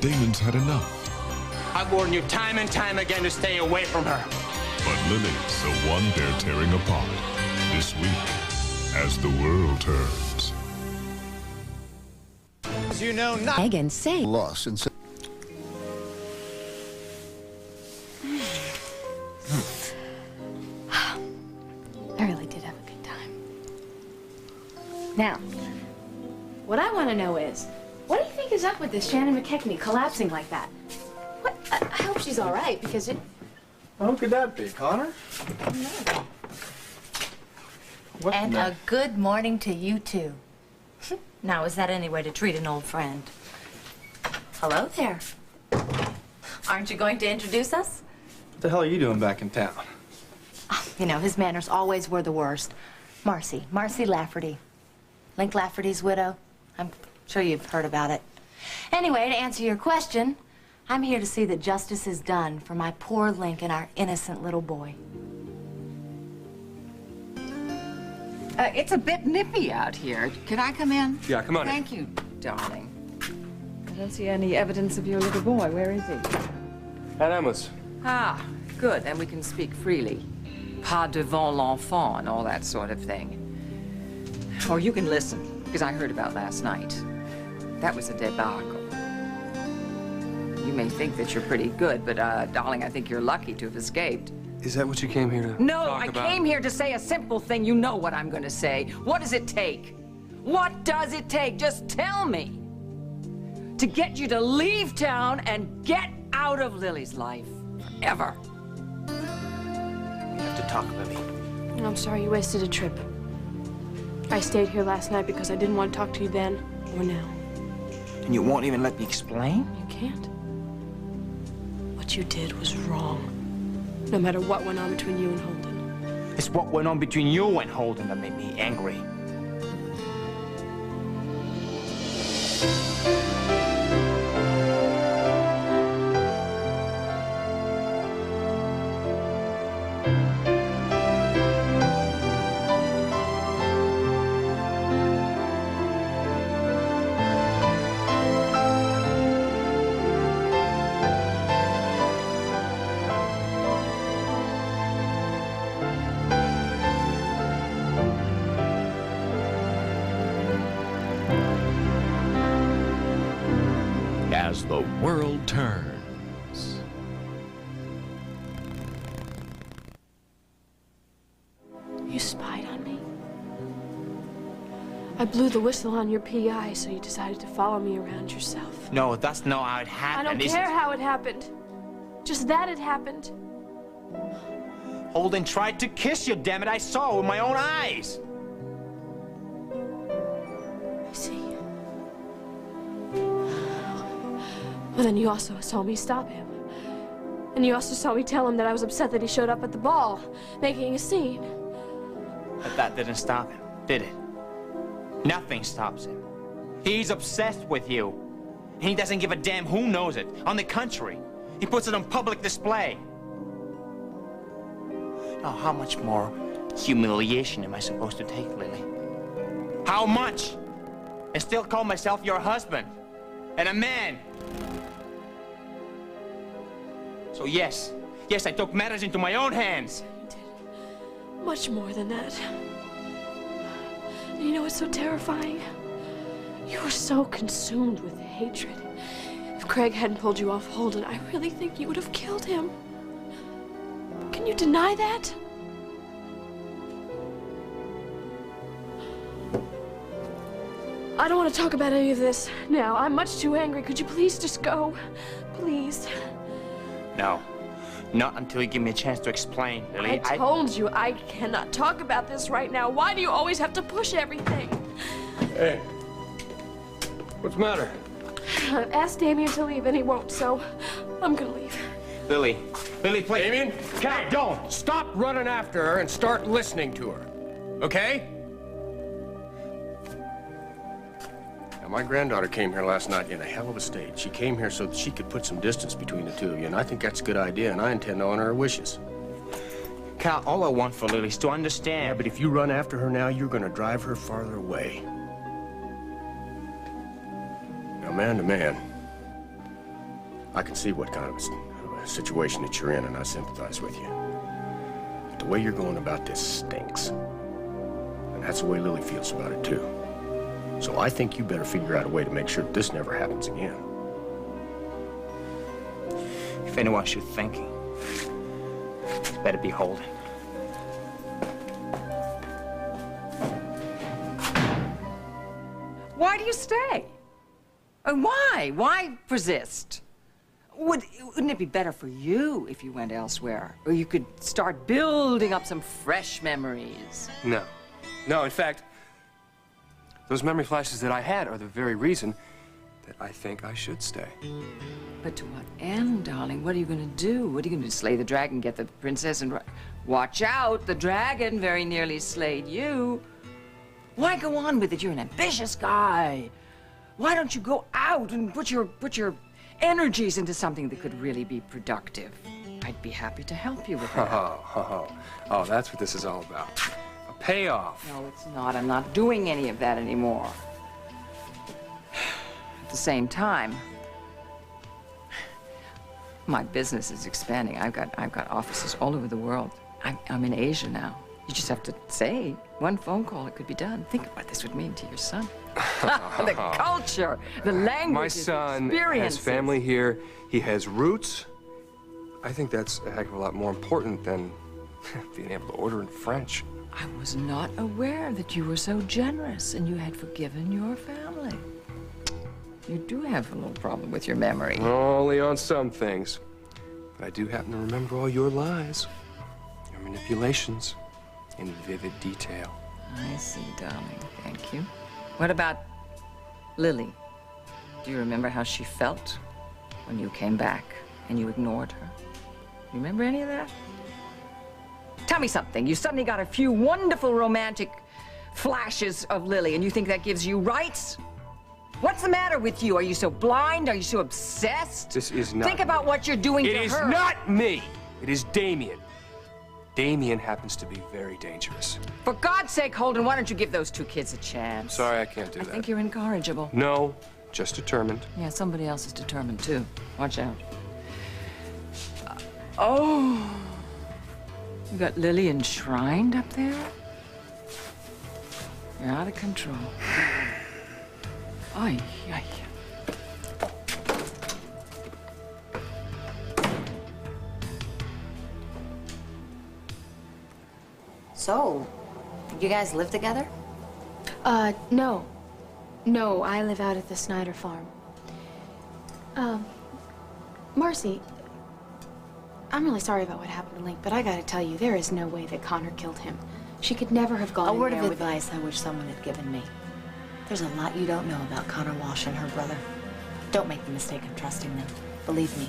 Damon's had enough. I've warned you time and time again to stay away from her. But Lily's the one they're tearing apart this week as the world turns. As you know, not Megan say loss and I really did have a good time. Now, what I want to know is, what do you think is up with this Shannon McKechnie collapsing like that? What? I hope she's all right, because it... How could that be, Connor? What And the- a good morning to you, too. Now, is that any way to treat an old friend? Hello there. Aren't you going to introduce us? What the hell are you doing back in town? You know, his manners always were the worst. Marcy Lafferty. Link Lafferty's widow. I'm sure you've heard about it. Anyway, to answer your question, I'm here to see that justice is done for my poor Link and our innocent little boy. It's a bit nippy out here. Can I come in? Yeah, come on in. Thank you, darling. I don't see any evidence of your little boy. Where is he? At Emma's. Ah, good. Then we can speak freely. Pas devant l'enfant and all that sort of thing. Or you can listen, because I heard about last night. That was a debacle. You may think that you're pretty good, but, darling, I think you're lucky to have escaped. Is that what you came here to No, talk I about? came here to say a simple thing. You know what I'm going to say. What does it take? What does it take? Just tell me. To get you to leave town and get out of Lily's life. Forever. We have to talk, Lily. I'm sorry you wasted a trip. I stayed here last night because I didn't want to talk to you then or now. And you won't even let me explain? You can't. What you did was wrong. No matter what went on between you and Holden. It's what went on between you and Holden that made me angry. As the world turns. You spied on me. I blew the whistle on your PI, so you decided to follow me around yourself. No, that's not how it I happened. don't care how it happened. Just that it happened. Holden tried to kiss you, damn it. I saw it with my own eyes. I see. Well, then you also saw me stop him. And you also saw me tell him that I was upset that he showed up at the ball, making a scene. But that didn't stop him, did it? Nothing stops him. He's obsessed with you. And he doesn't give a damn who knows it. On the contrary, he puts it on public display. Now, how much more humiliation am I supposed to take, Lily? How much? And still call myself your husband and a man. So yes, I took matters into my own hands. You did much more than that. And you know what's so terrifying? You were so consumed with hatred. If Craig hadn't pulled you off Holden, I really think you would have killed him. Can you deny that? I don't want to talk about any of this now. I'm much too angry. Could you please just go? Please. No, not until you give me a chance to explain, Lily. I told you I cannot talk about this right now. Why do you always have to push everything? Hey. What's the matter? I've asked Damien to leave and he won't, so I'm gonna leave. Lily, please. Damien, don't. Stop running after her and start listening to her. Okay? Now, my granddaughter came here last night in a hell of a state. She came here so that she could put some distance between the two of you, and I think that's a good idea, and I intend to honor her wishes. Cal, all I want for Lily is to understand. Yeah, but if you run after her now, you're gonna drive her farther away. Now, man to man, I can see what kind of a situation that you're in, and I sympathize with you. But the way you're going about this stinks. And that's the way Lily feels about it, too. So I think you better figure out a way to make sure that this never happens again. If anyone should think, it's better be Holden. Why do you stay? Why? Why persist? Wouldn't it be better for you if you went elsewhere? Or you could start building up some fresh memories? No. No, in fact, those memory flashes that I had are the very reason that I think I should stay. But to what end, darling? What are you going to do? What are you going to do? Slay the dragon, get the princess, and... Watch out! The dragon very nearly slayed you. Why go on with it? You're an ambitious guy. Why don't you go out and put your energies into something that could really be productive? I'd be happy to help you with that. Oh, that's what this is all about. A payoff. No, it's not. I'm not doing any of that anymore. At the same time, my business is expanding. I've got offices all over the world. I'm in Asia now. You just have to say one phone call, it could be done. Think of what this would mean to your son. The culture, the language, my son has family here. He has roots. I think that's a heck of a lot more important than being able to order in French. I was not aware that you were so generous and you had forgiven your family. You do have a little problem with your memory. Only on some things. But I do happen to remember all your lies, your manipulations, in vivid detail. I see, darling. Thank you. What about Lily? Do you remember how she felt when you came back and you ignored her? You remember any of that? Tell me something. You suddenly got a few wonderful romantic flashes of Lily and you think that gives you rights? What's the matter with you? Are you so blind? Are you so obsessed? This is not Think about what you're doing to her. It is not me. It is Damien. Damien happens to be very dangerous. For God's sake, Holden, why don't you give those two kids a chance? Sorry, I can't do I that. think you're incorrigible. No, just determined. Yeah, somebody else is determined, too. Watch out. Oh. You got Lily enshrined up there? You're out of control. Ay, ay. So, you guys live together? No. No, I live out at the Snyder farm. Marcy, I'm really sorry about what happened to Link, but I gotta tell you, there is no way that Connor killed him. She could never have gone A in word there of with advice I wish someone had given me. There's a lot you don't know about Connor Walsh and her brother. Don't make the mistake of trusting them. Believe me,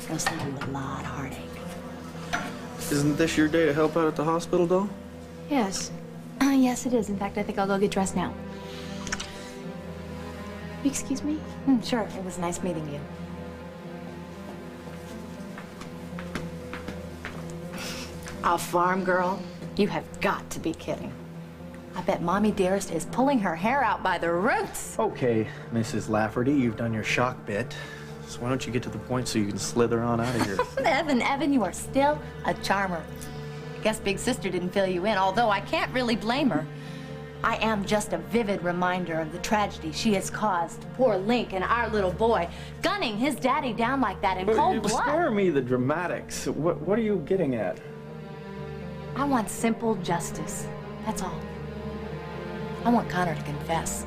it'll save you a lot of heartache. Isn't this your day to help out at the hospital, doll? Yes. Yes, it is. In fact, I think I'll go get dressed now. Excuse me? Sure. It was nice meeting you. A farm girl? You have got to be kidding. I bet Mommy Dearest is pulling her hair out by the roots. Okay, Mrs. Lafferty, you've done your shock bit. So why don't you get to the point so you can slither on out of here? Evan, you are still a charmer. Guess Big Sister didn't fill you in, although I can't really blame her. I am just a vivid reminder of the tragedy she has caused to poor Link and our little boy, gunning his daddy down like that in cold blood. Spare me the dramatics. What are you getting at? I want simple justice. That's all. I want Connor to confess.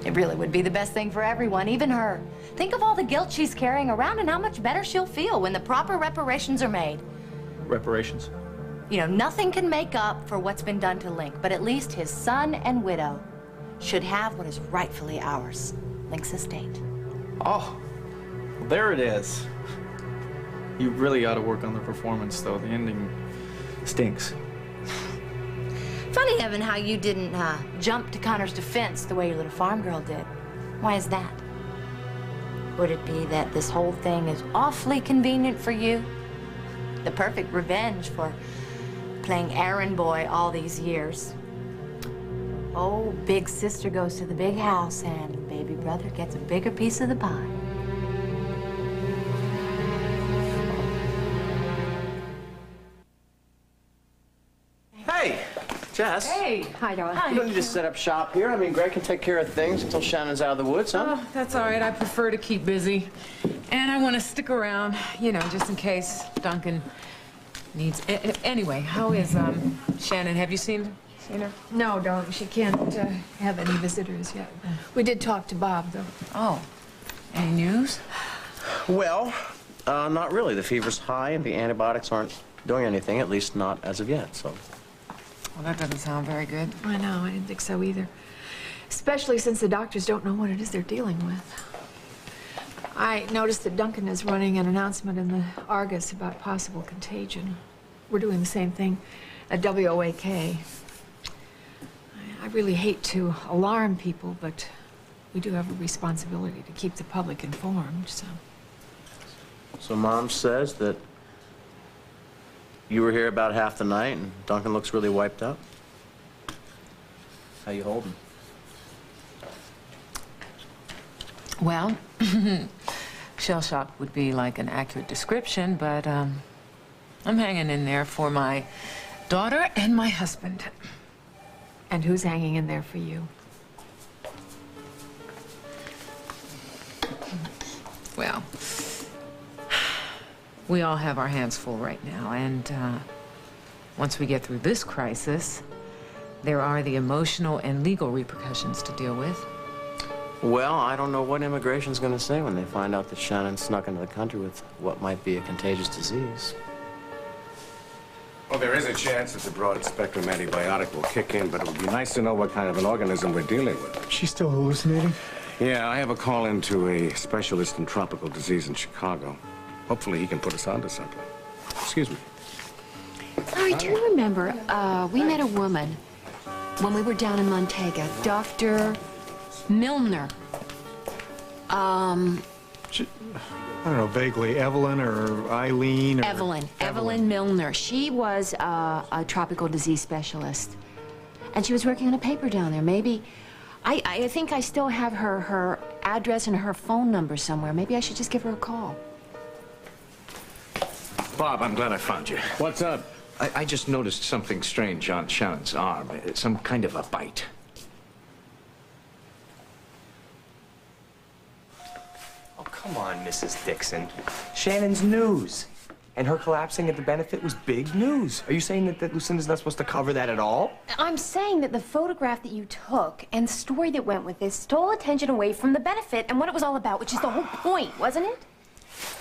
It really would be the best thing for everyone, even her. Think of all the guilt she's carrying around and how much better she'll feel when the proper reparations are made. Reparations? You know, nothing can make up for what's been done to Link, but at least his son and widow should have what is rightfully ours, Link's estate. Oh, well, there it is. You really got to work on the performance, though. The ending stinks. Funny, Evan, how you didn't jump to Connor's defense the way your little farm girl did. Why is that? Would it be that this whole thing is awfully convenient for you? The perfect revenge for playing errand boy all these years. Oh, Big Sister goes to the big house and baby brother gets a bigger piece of the pie. Jess. Hey. Hi, darling. You don't need to set up shop here. I mean, Greg can take care of things until Shannon's out of the woods, huh? Oh, that's all right. I prefer to keep busy. And I want to stick around, you know, just in case Duncan needs... Anyway, how is, Shannon? Have you seen her? No, darling. She can't have any visitors yet. We did talk to Bob, though. Oh. Any news? Well, not really. The fever's high and the antibiotics aren't doing anything, at least not as of yet, so... Well, that doesn't sound very good. I know. I didn't think so either. Especially since the doctors don't know what it is they're dealing with. I noticed that Duncan is running an announcement in the Argus about possible contagion. We're doing the same thing at WOAK. I really hate to alarm people, but we do have a responsibility to keep the public informed, so... So Mom says that you were here about half the night and Duncan looks really wiped out. How you holding? Well, shell shock would be like an accurate description, but I'm hanging in there for my daughter and my husband. And who's hanging in there for you? Well, we all have our hands full right now, and once we get through this crisis, there are the emotional and legal repercussions to deal with. Well, I don't know what immigration's gonna say when they find out that Shannon snuck into the country with what might be a contagious disease. Well, there is a chance that the broad-spectrum antibiotic will kick in, but it would be nice to know what kind of an organism we're dealing with. She's still hallucinating? Yeah, I have a call in to a specialist in tropical disease in Chicago. Hopefully he can put us onto something. Excuse me. Larry, do you remember, we met a woman when we were down in Montega, Dr. Milner. I don't know, vaguely. Evelyn or Eileen or... Evelyn Milner. She was a tropical disease specialist. And she was working on a paper down there. Maybe... I think I still have her address and her phone number somewhere. Maybe I should just give her a call. Bob, I'm glad I found you. What's up? I just noticed something strange on Shannon's arm. Some kind of a bite. Oh, come on, Mrs. Dixon. Shannon's news. And her collapsing at the benefit was big news. Are you saying that Lucinda's not supposed to cover that at all? I'm saying that the photograph that you took and the story that went with this stole attention away from the benefit and what it was all about, which is the whole point, wasn't it?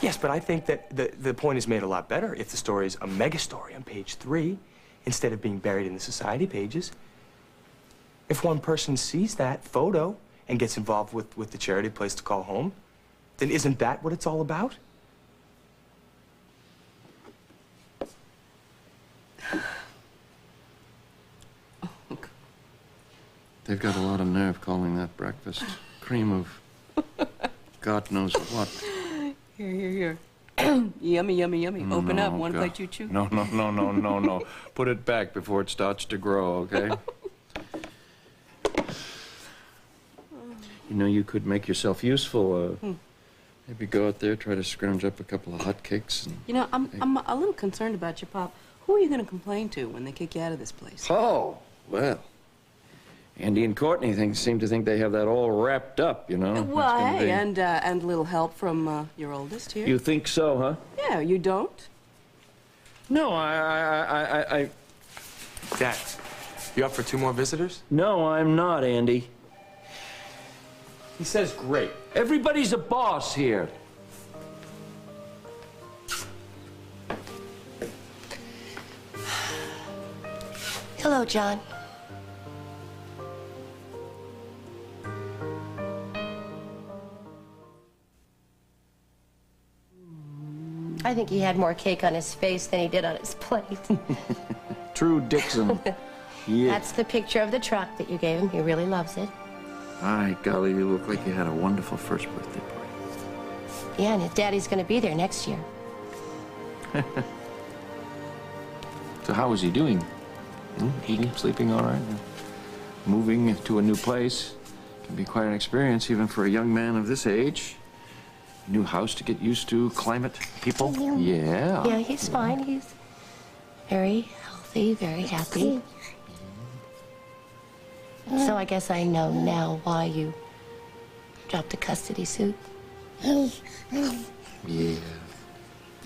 Yes, but I think that the point is made a lot better if the story is a mega story on page 3 instead of being buried in the society pages. If one person sees that photo and gets involved with the charity Place to Call Home, then isn't that what it's all about? They've got a lot of nerve calling that breakfast. Cream of God knows what. Here. Yummy, yummy, yummy. Open up. One bite, you chew. No. Put it back before it starts to grow, okay? You know, you could make yourself useful. Maybe go out there, try to scrounge up a couple of hotcakes. And You know, I'm a little concerned about you, Pop. Who are you going to complain to when they kick you out of this place? Oh, well. Andy and Courtney seem to think they have that all wrapped up, you know. Well, hey, and a little help from your oldest here. You think so, huh? Yeah, you don't? No, I... Dad, you up for 2 more visitors? No, I'm not, Andy. He says great. Everybody's a boss here. Hello, John. I think he had more cake on his face than he did on his plate. True Dixon. Yeah. That's the picture of the truck that you gave him. He really loves it. By golly, you look like you had a wonderful first birthday party. Yeah, and his daddy's going to be there next year. So how is he doing? Eating, sleeping all right? Moving to a new place can be quite an experience, even for a young man of this age. New house to get used to, climate, people. Yeah. Yeah, he's fine. He's very healthy, very happy. So I guess I know now why you dropped the custody suit. Yeah.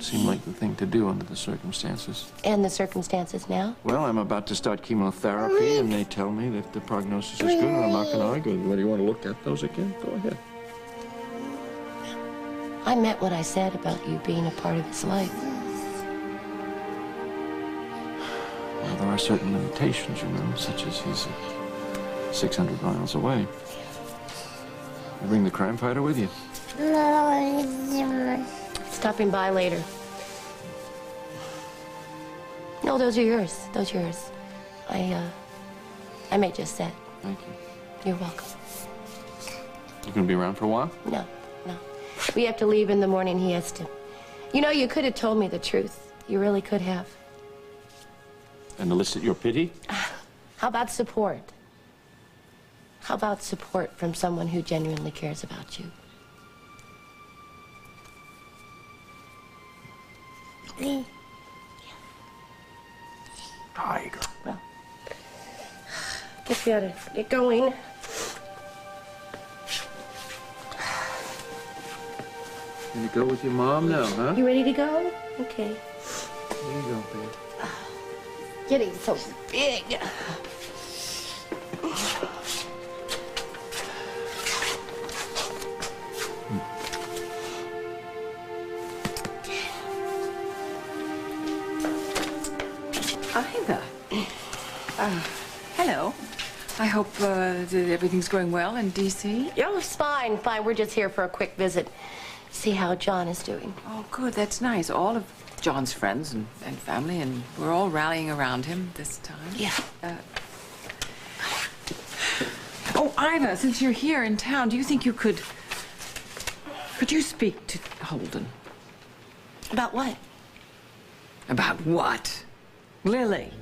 Seemed like the thing to do under the circumstances. And the circumstances now? Well, I'm about to start chemotherapy, and they tell me that the prognosis is good, and I'm not going to argue. Whether you want to look at those again, go ahead. I meant what I said about you being a part of his life. Well, there are certain limitations, you know, such as he's 600 miles away. You bring the crime fighter with you. Stopping by later. No, those are yours. Those are yours. I made just that. Thank you. You're welcome. You gonna be around for a while? No. We have to leave in the morning. He has to. You know, you could have told me the truth. You really could have. And elicit your pity? How about support? How about support from someone who genuinely cares about you? Tiger. Well, guess we ought to get going. Gonna go with your mom now, huh? You ready to go? Okay. There you go, babe. Getting so big. Ida. Hello. I hope that everything's going well in D.C. Oh, it's fine. We're just here for a quick visit. See how John is doing. Oh, good. That's nice. All of John's friends and family, and we're all rallying around him this time. Yeah. Oh, Ida, since you're here in town, do you think you could you speak to Holden? About what? About what? Lily.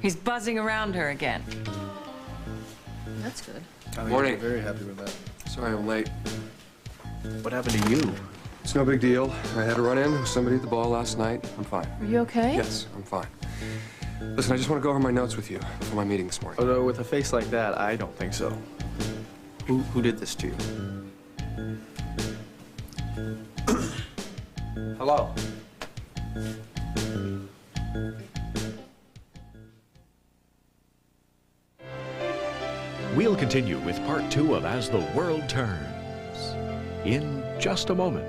He's buzzing around her again. That's good. Morning. Very happy with that. Sorry I'm late. What happened to you? It's no big deal. I had to run in with somebody at the ball last night. I'm fine. Are you okay? Yes, I'm fine. Listen, I just want to go over my notes with you before my meeting this morning. Although with a face like that, I don't think so. Who did this to you? Hello. We'll continue with part 2 of As the World Turns in just a moment.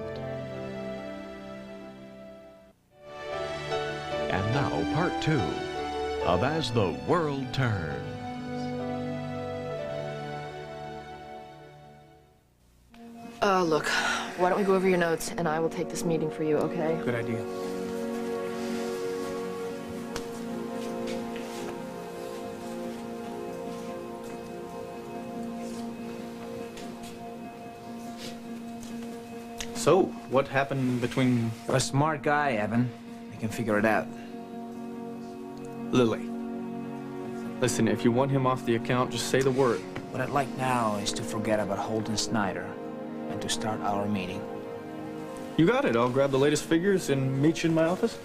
And now part 2 of As the World Turns. Look, why don't we go over your notes and I will take this meeting for you, okay? Good idea. So, what happened between... A smart guy, Evan. He can figure it out. Lily. Listen, if you want him off the account, just say the word. What I'd like now is to forget about Holden Snyder and to start our meeting. You got it. I'll grab the latest figures and meet you in my office.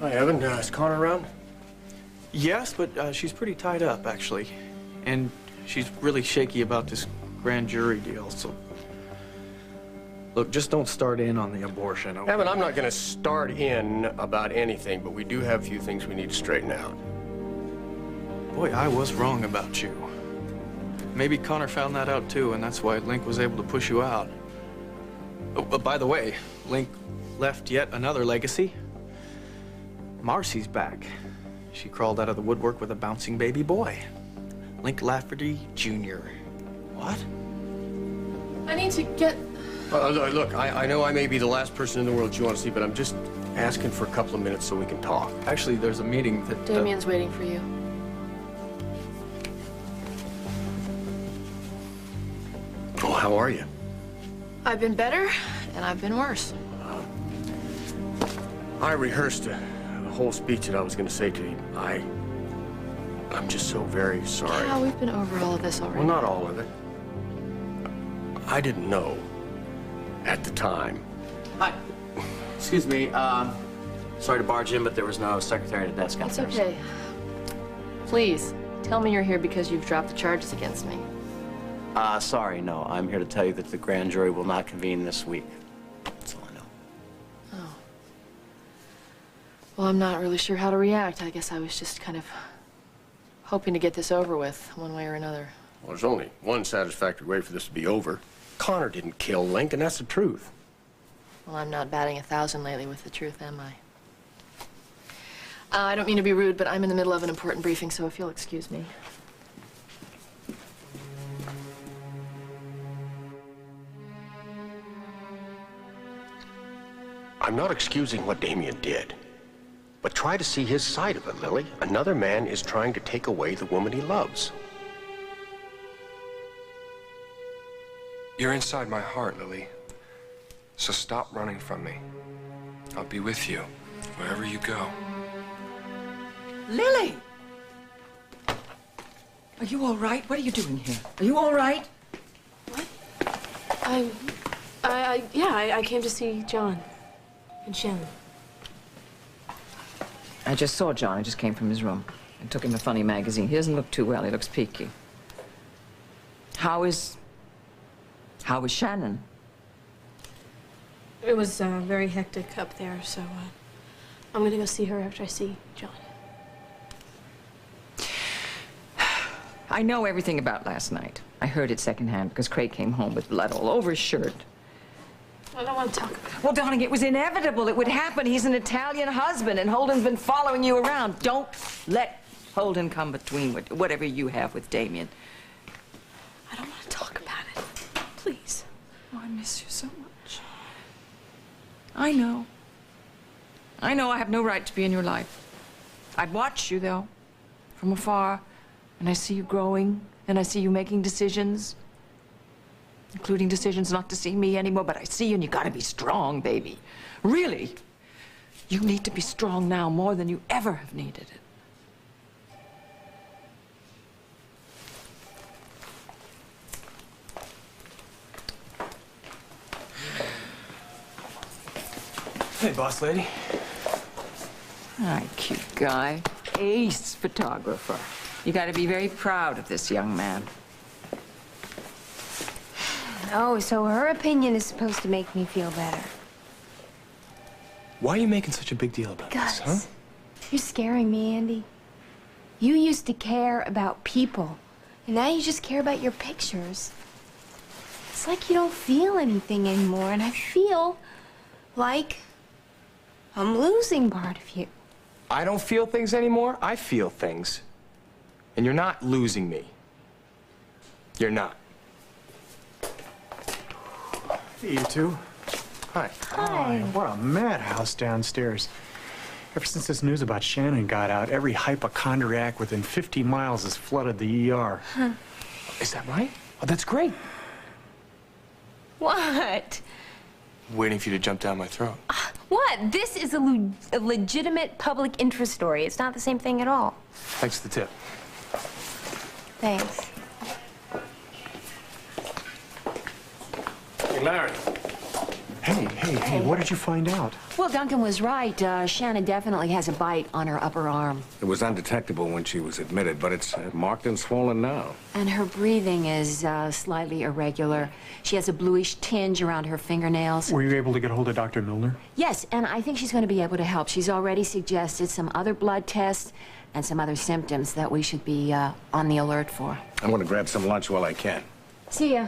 Hi, Evan. Is Connor around? Yes, but she's pretty tied up, actually. And she's really shaky about this grand jury deal, so... Look, just don't start in on the abortion, okay? Evan, I'm not going to start in about anything, but we do have a few things we need to straighten out. Boy, I was wrong about you. Maybe Connor found that out, too, and that's why Link was able to push you out. Oh, but by the way, Link left yet another legacy. Marcy's back. She crawled out of the woodwork with a bouncing baby boy. Link Lafferty, Jr. What? I need to get... Look, I know I may be the last person in the world you want to see, but I'm just asking for a couple of minutes so we can talk. Actually, there's a meeting that... Damien's waiting for you. Oh, how are you? I've been better, and I've been worse. I rehearsed a whole speech that I was going to say to you. I'm just so very sorry. Yeah, we've been over all of this already. Well, not all of it. I didn't know at the time. Hi. Excuse me, sorry to barge in, but there was no secretary at the desk It's downstairs. okay. Please, tell me you're here because you've dropped the charges against me. Sorry, no. I'm here to tell you that the grand jury will not convene this week. That's all I know. Oh. Well, I'm not really sure how to react. I guess I was just kind of hoping to get this over with, one way or another. Well, there's only one satisfactory way for this to be over. Connor didn't kill Link, and that's the truth. Well, I'm not batting 1,000 lately with the truth, am I? I don't mean to be rude, but I'm in the middle of an important briefing, so if you'll excuse me. I'm not excusing what Damien did, but try to see his side of it, Lily. Another man is trying to take away the woman he loves. You're inside my heart, Lily. So stop running from me. I'll be with you, wherever you go. Lily! Are you all right? What are you doing here? Are you all right? I came to see John and Shannon. I just saw John. I just came from his room and took him a funny magazine. He doesn't look too well. He looks peaky. How is Shannon? It was very hectic up there, so I'm gonna go see her after I see John. I know everything about last night. I heard it secondhand because Craig came home with blood all over his shirt. I don't want to talk about it. Well, darling, it was inevitable. It would happen. He's an Italian husband, and Holden's been following you around. Don't let Holden come between whatever you have with Damien. I don't want to talk about it. Please. Oh, I miss you so much. I know. I know I have no right to be in your life. I'd watch you, though, from afar, and I see you growing, and I see you making decisions, including decisions not to see me anymore, but I see you, and you gotta be strong, baby. Really. You need to be strong now more than you ever have needed it. Hey, boss lady. Hi, cute guy. Ace photographer. You gotta be very proud of this young man. Oh, so her opinion is supposed to make me feel better. Why are you making such a big deal about this, huh? You're scaring me, Andy. You used to care about people, and now you just care about your pictures. It's like you don't feel anything anymore, and I feel like I'm losing part of you. I don't feel things anymore. I feel things. And you're not losing me. You're not. Hey, you two. Hi. Hi. What a madhouse downstairs. Ever since this news about Shannon got out, every hypochondriac within 50 miles has flooded the ER. Huh. Is that right? Oh, that's great. What? Waiting for you to jump down my throat. What? This is a legitimate public interest story. It's not the same thing at all. Thanks for the tip. Thanks. Hey, Larry. Hey, what did you find out? Well, Duncan was right. Shannon definitely has a bite on her upper arm. It was undetectable when she was admitted, but it's marked and swollen now. And her breathing is slightly irregular. She has a bluish tinge around her fingernails. Were you able to get hold of Dr. Milner? Yes, and I think she's going to be able to help. She's already suggested some other blood tests and some other symptoms that we should be on the alert for. I'm going to grab some lunch while I can. See ya.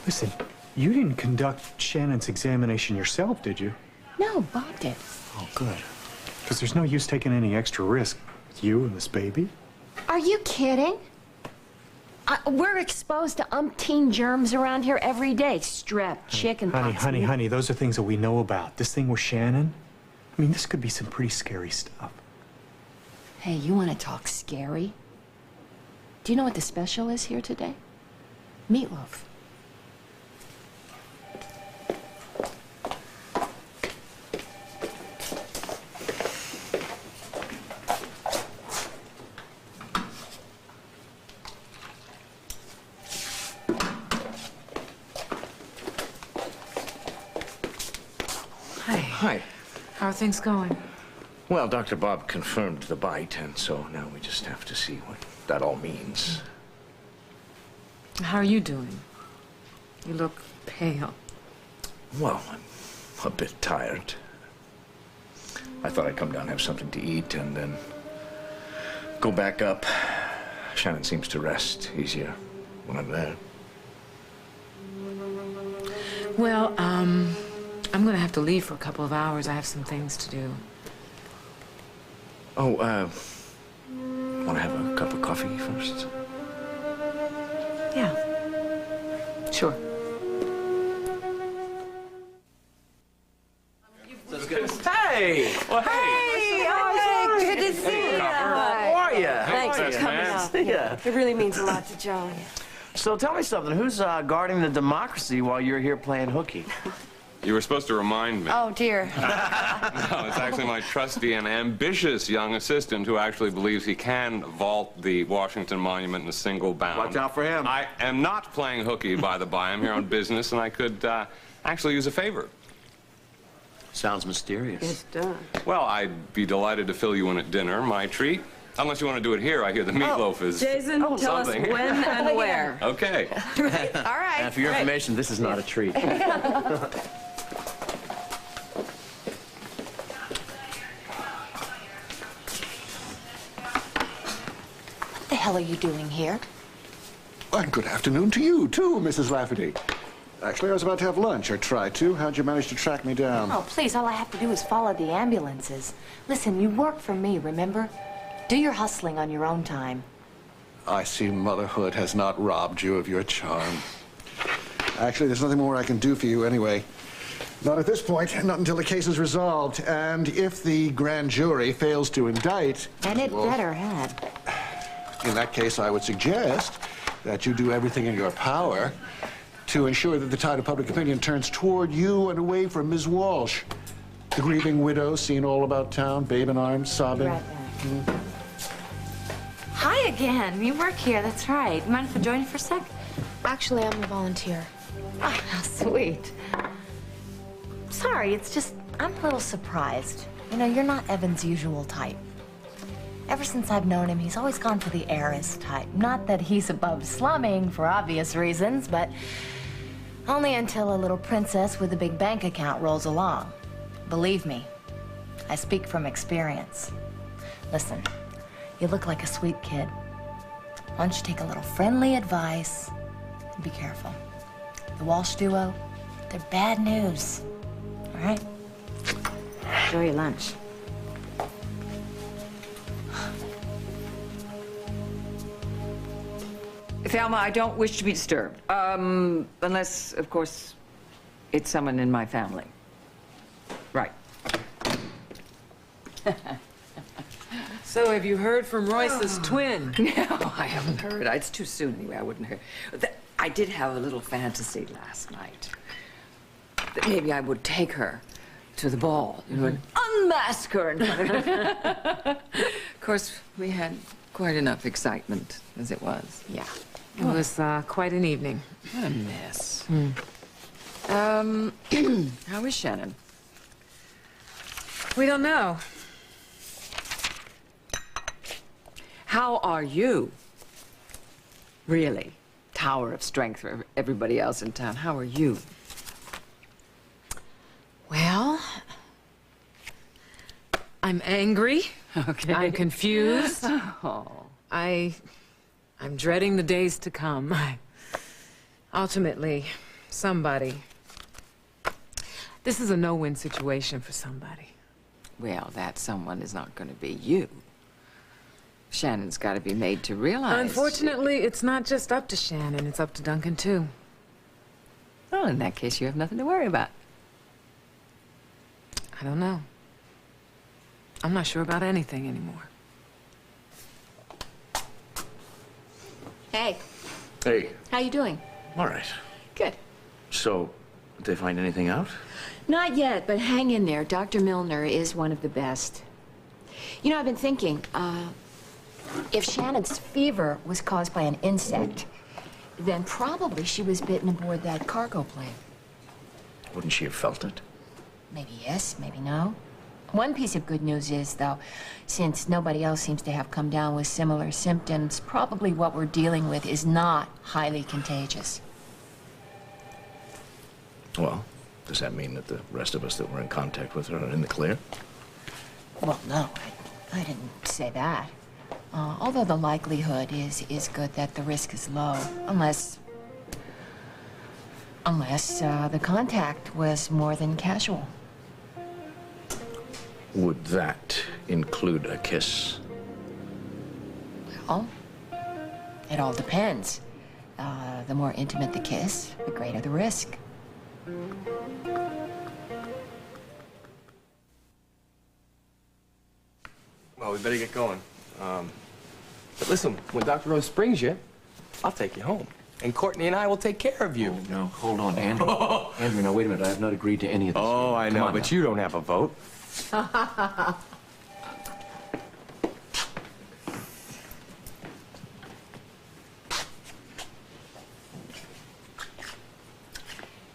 Listen, you didn't conduct Shannon's examination yourself, did you? No, Bob did. Oh, good. Because there's no use taking any extra risk with you and this baby. Are you kidding? We're exposed to umpteen germs around here every day. Strep, chickenpox. Honey, those are things that we know about. This thing with Shannon, I mean, this could be some pretty scary stuff. Hey, you want to talk scary? Do you know what the special is here today? Meatloaf. How are things going? Well, Dr. Bob confirmed the bite, and so now we just have to see what that all means. How are you doing? You look pale. Well, I'm a bit tired. I thought I'd come down and have something to eat and then go back up. Shannon seems to rest easier when I'm there. Well, I'm gonna have to leave for a couple of hours. I have some things to do. Oh, want to have a cup of coffee first? Yeah. Sure. Hey! Well, Hey, oh, good to see you. How are you? Thanks for coming out. Yeah. It really means a lot to John. So tell me something. Who's guarding the democracy while you're here playing hooky? You were supposed to remind me. Oh, dear. No, it's actually my trusty and ambitious young assistant who actually believes he can vault the Washington Monument in a single bound. Watch out for him. I am not playing hooky, by the by. I'm here on business, and I could actually use a favor. Sounds mysterious. It does. Well, I'd be delighted to fill you in at dinner. My treat. Unless you want to do it here. I hear the meatloaf is Jason, tell something. us when and where. Okay. All right. And for your information, this is not a treat. What the hell are you doing here? And good afternoon to you, too, Mrs. Lafferty. Actually, I was about to have lunch, or try to. How'd you manage to track me down? Oh, please, all I have to do is follow the ambulances. Listen, you work for me, remember? Do your hustling on your own time. I see motherhood has not robbed you of your charm. Actually, there's nothing more I can do for you anyway. Not at this point, not until the case is resolved. And if the grand jury fails to indict... And it well, better had. in that case, I would suggest that you do everything in your power to ensure that the tide of public opinion turns toward you and away from Ms. Walsh. The grieving widow seen all about town, babe in arms, sobbing. Right back. Hi again. You work here, that's right. You mind if I join you for a sec? Actually, I'm a volunteer. Oh, how sweet. Sorry, it's just, I'm a little surprised. You know, you're not Evan's usual type. Ever since I've known him, he's always gone for the heiress type. Not that he's above slumming for obvious reasons, but only until a little princess with a big bank account rolls along. Believe me, I speak from experience. Listen, you look like a sweet kid. Why don't you take a little friendly advice and be careful. The Walsh duo, they're bad news. All right? Enjoy your lunch. Thelma, I don't wish to be disturbed. Unless, of course, it's someone in my family. Right. So, have you heard from Royce's twin? No, I haven't heard. It's too soon anyway. I wouldn't hear. I did have a little fantasy last night that maybe I would take her to the ball, you know, and unmask her. Of course, we had quite enough excitement as it was. Yeah. It was quite an evening. What a mess. How is Shannon? We don't know. How are you? Really? Tower of strength for everybody else in town. How are you? Well, I'm angry. Okay. I'm confused. Oh. I'm dreading the days to come. Ultimately, somebody. This is a no-win situation for somebody. Well, that someone is not going to be you. Shannon's got to be made to realize. Unfortunately, it's not just up to Shannon, it's up to Duncan, too. Well, in that case, you have nothing to worry about. I don't know. I'm not sure about anything anymore. Hey, Hey, how you doing? all right. Good. So, did they find anything out? Not yet, but hang in there. Dr. Milner is one of the best. You know, I've been thinking, if Shannon's fever was caused by an insect, then probably she was bitten aboard that cargo plane. Wouldn't she have felt it? Maybe yes, maybe no. One piece of good news is, though, since nobody else seems to have come down with similar symptoms, probably what we're dealing with is not highly contagious. Well, does that mean that the rest of us that were in contact with her are in the clear? Well, no, I didn't say that. Although the likelihood is good that the risk is low, unless the contact was more than casual. Would that include a kiss? Well, it all depends. The more intimate the kiss, the greater the risk. Well, we better get going. But listen, when Dr. Rose springs you, I'll take you home. And Courtney and I will take care of you. Oh, no, hold on, Andrew. Andrew, now wait a minute. I have not agreed to any of this. Oh, I know, but now. you don't have a vote.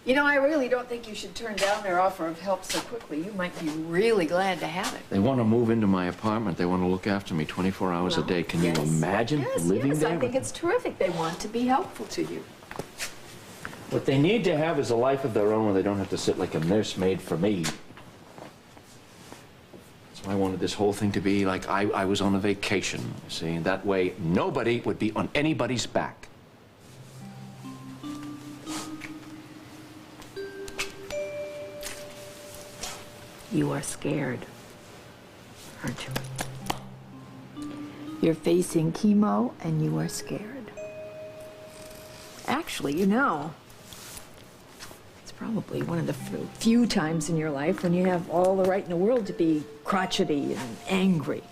You know, I really don't think you should turn down their offer of help so quickly. You might be really glad to have it. They want to move into my apartment. They want to look after me 24 hours a day. Can you imagine living there? I think it's terrific. They want to be helpful to you. What they need to have is a life of their own where they don't have to sit like a nursemaid for me. So I wanted this whole thing to be like I was on a vacation, you see, and that way nobody would be on anybody's back. You are scared, aren't you? You're facing chemo and you are scared. Actually, you know, it's probably one of the few times in your life when you have all the right in the world to be crotchety and angry.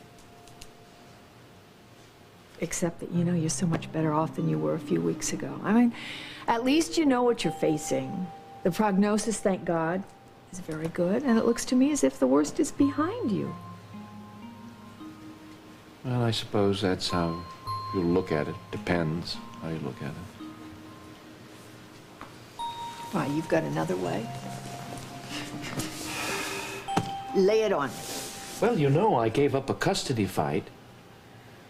Except that, you know, you're so much better off than you were a few weeks ago. I mean, at least you know what you're facing. The prognosis, thank God, is very good, and it looks to me as if the worst is behind you. Well, I suppose that's how you look at it. Depends how you look at it. Why, you've got another way? Lay it on me. Well, you know, I gave up a custody fight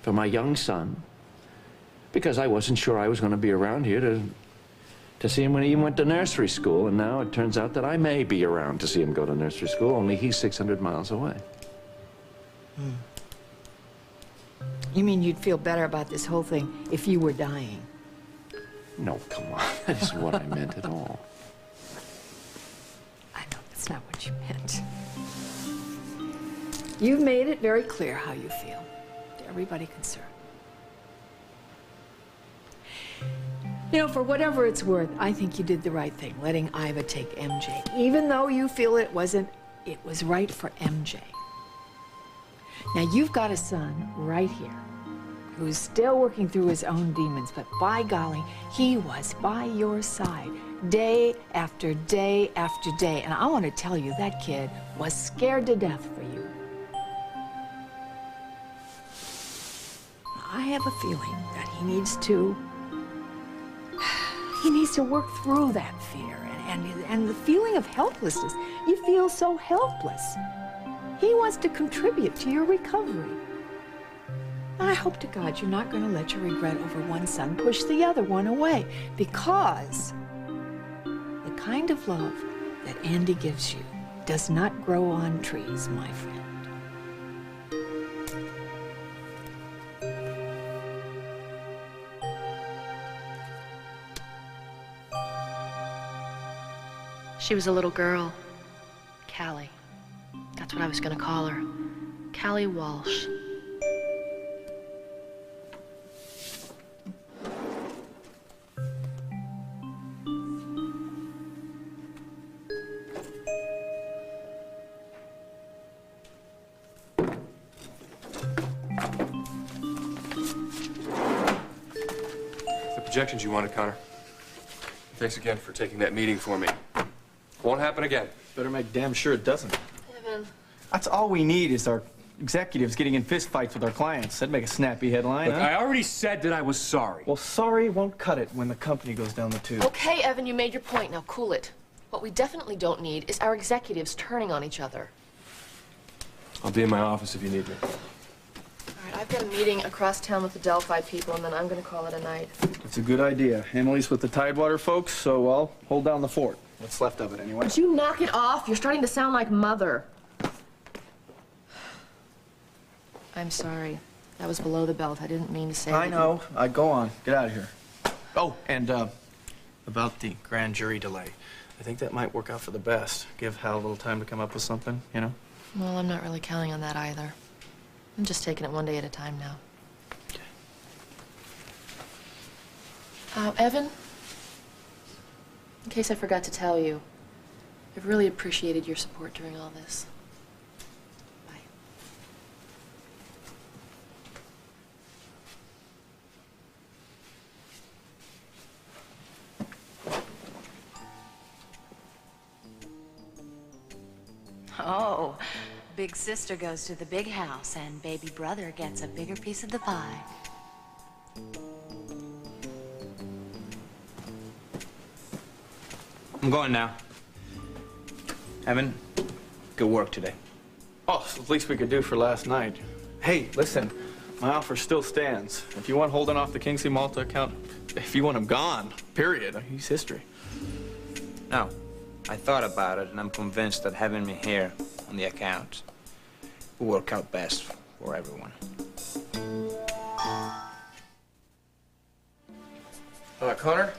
for my young son because I wasn't sure I was going to be around here to see him when he went to nursery school, and now it turns out that I may be around to see him go to nursery school, only he's 600 miles away. You mean you'd feel better about this whole thing if you were dying? No, come on. That isn't what I meant at all. I know that's not what you meant. You've made it very clear how you feel to everybody concerned. You know, for whatever it's worth, I think you did the right thing, letting Iva take MJ. Even though you feel it wasn't, it was right for MJ. Now, you've got a son right here who's still working through his own demons, but by golly, he was by your side day after day after day. And I want to tell you, that kid was scared to death for you. I have a feeling that he needs to work through that fear and the feeling of helplessness. You feel so helpless. He wants to contribute to your recovery. I hope to God you're not going to let your regret over one son push the other one away, because the kind of love that Andy gives you does not grow on trees, my friend. She was a little girl, Callie. That's what I was going to call her. Callie Walsh. The projections you wanted, Connor. Thanks again for taking that meeting for me. Won't happen again. Better make damn sure it doesn't. Evan. That's all we need is our executives getting in fistfights with our clients. That'd make a snappy headline, Look, huh? I already said that I was sorry. Well, sorry won't cut it when the company goes down the tube. Okay, Evan, you made your point. Now cool it. What we definitely don't need is our executives turning on each other. I'll be in my office if you need me. All right, I've got a meeting across town with the Delphi people, and then I'm going to call it a night. It's a good idea. Emily's with the Tidewater folks, so I'll hold down the fort. What's left of it, anyway. Would you knock it off? You're starting to sound like Mother. I'm sorry. That was below the belt. I didn't mean to say I know. Go on. Get out of here. Oh, and about the grand jury delay. I think that might work out for the best. Give Hal a little time to come up with something, you know? Well, I'm not really counting on that either. I'm just taking it one day at a time now. Evan, in case I forgot to tell you, I've really appreciated your support during all this. Oh, big sister goes to the big house and baby brother gets a bigger piece of the pie. I'm going now. Evan, good work today. Oh, it's the least we could do for last night. Hey, listen, my offer still stands. If you want holding off the Kingsley Malta account, if you want him gone, period, he's history. No, I thought about it, and I'm convinced that having me here on the account will work out best for everyone. Connor?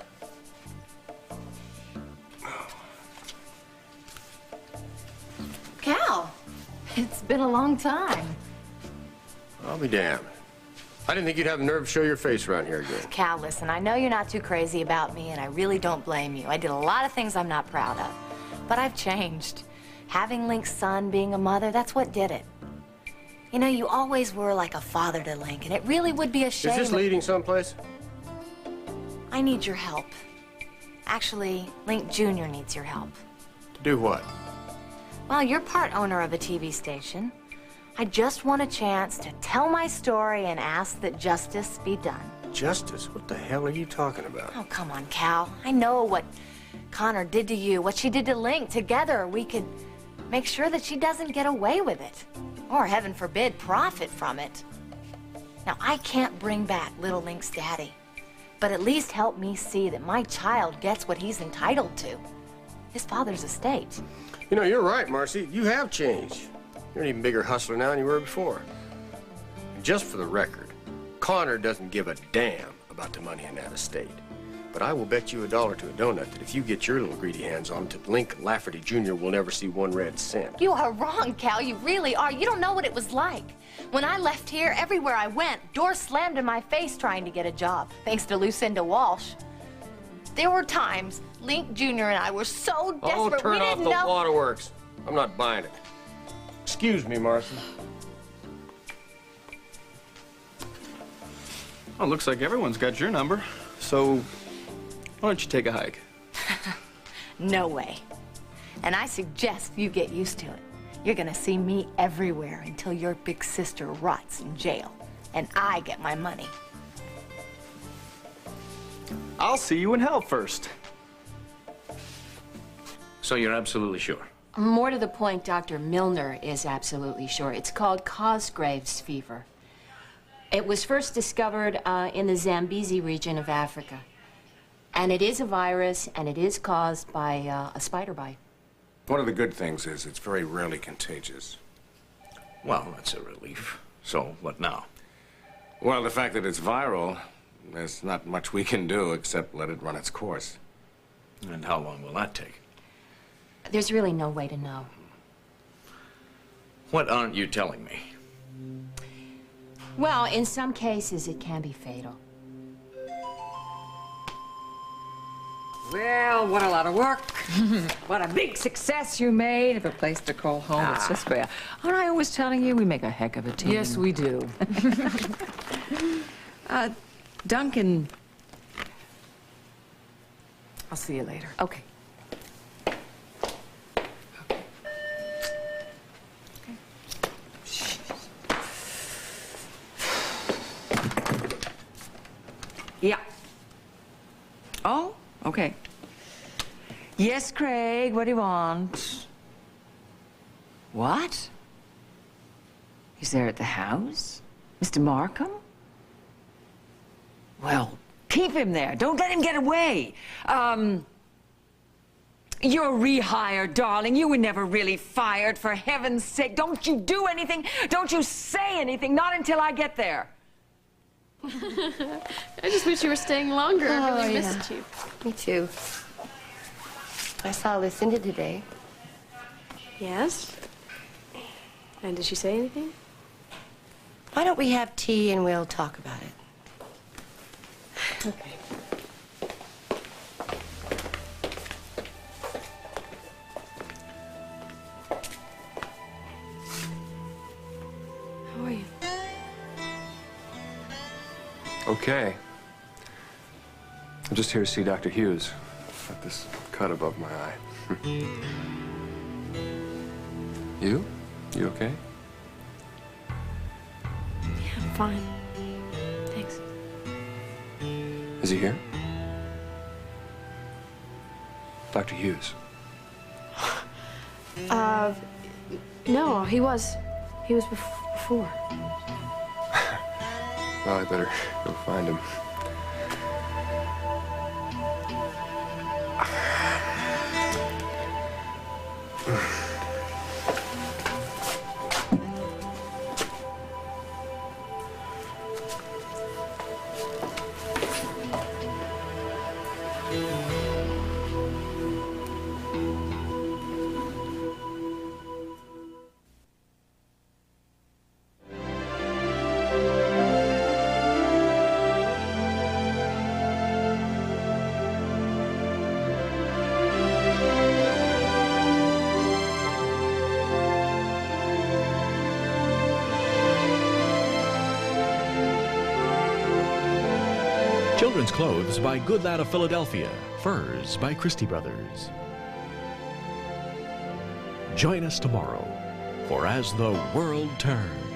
Cal, it's been a long time. I'll be damned. I didn't think you'd have the nerve to show your face around here again. Cal, listen, I know you're not too crazy about me, and I really don't blame you. I did a lot of things I'm not proud of, but I've changed. Having Link's son, being a mother, that's what did it. You know, you always were like a father to Link, and it really would be a shame. Is this leading someplace? I need your help. Actually, Link Jr. needs your help. To do what? Well, you're part owner of a TV station. I just want a chance to tell my story and ask that justice be done. Justice? What the hell are you talking about? Oh, come on, Cal. I know what Connor did to you, what she did to Link. Together, we could make sure that she doesn't get away with it. Or, heaven forbid, profit from it. Now, I can't bring back little Link's daddy, but at least help me see that my child gets what he's entitled to. His father's estate. You know, you're right, Marcy. You have changed. You're an even bigger hustler now than you were before. And just for the record, Connor doesn't give a damn about the money in that estate. But I will bet you $1 to a donut that if you get your little greedy hands on it, Link Lafferty Jr. will never see one red cent. You are wrong, Cal. You really are. You don't know what it was like. When I left here, everywhere I went, doors slammed in my face trying to get a job, thanks to Lucinda Walsh. There were times Link Jr. and I were so desperate, Oh, turn we off didn't the know. waterworks. I'm not buying it. Excuse me, Marcy. Oh, looks like everyone's got your number. So, why don't you take a hike? No way. And I suggest you get used to it. You're gonna see me everywhere until your big sister rots in jail and I get my money. I'll see you in hell first. So you're absolutely sure? More to the point, Dr. Milner is absolutely sure. It's called Cosgrave's fever. It was first discovered in the Zambezi region of Africa. And it is a virus, and it is caused by a spider bite. One of the good things is it's very rarely contagious. Well, that's a relief. So, what now? Well, the fact that it's viral, there's not much we can do except let it run its course. And how long will that take? There's really no way to know. What aren't you telling me? Well, in some cases, it can be fatal. Well, what a lot of work. What a big success you made of a place to call home. It's just fair. Aren't I always telling you we make a heck of a team? Yes, we do. Duncan. I'll see you later. Okay. Yeah. Oh, okay. Yes, Craig, what do you want? What? He's there at the house? Mr. Markham? Well, keep him there. Don't let him get away. You're rehired, darling. You were never really fired, for heaven's sake. Don't you do anything. Don't you say anything. Not until I get there. I just wish you were staying longer. I really missed you. Me too. I saw Lucinda today. Yes? And did she say anything? Why don't we have tea and we'll talk about it? Okay. How are you? Okay. I'm just here to see Dr. Hughes. Got this cut above my eye. You? You okay? Yeah, I'm fine. Thanks. Is he here? Dr. Hughes. No, he was before. Well, I better go find him. Children's clothes by Good Lad of Philadelphia. Furs by Christie Brothers. Join us tomorrow for As the World Turns.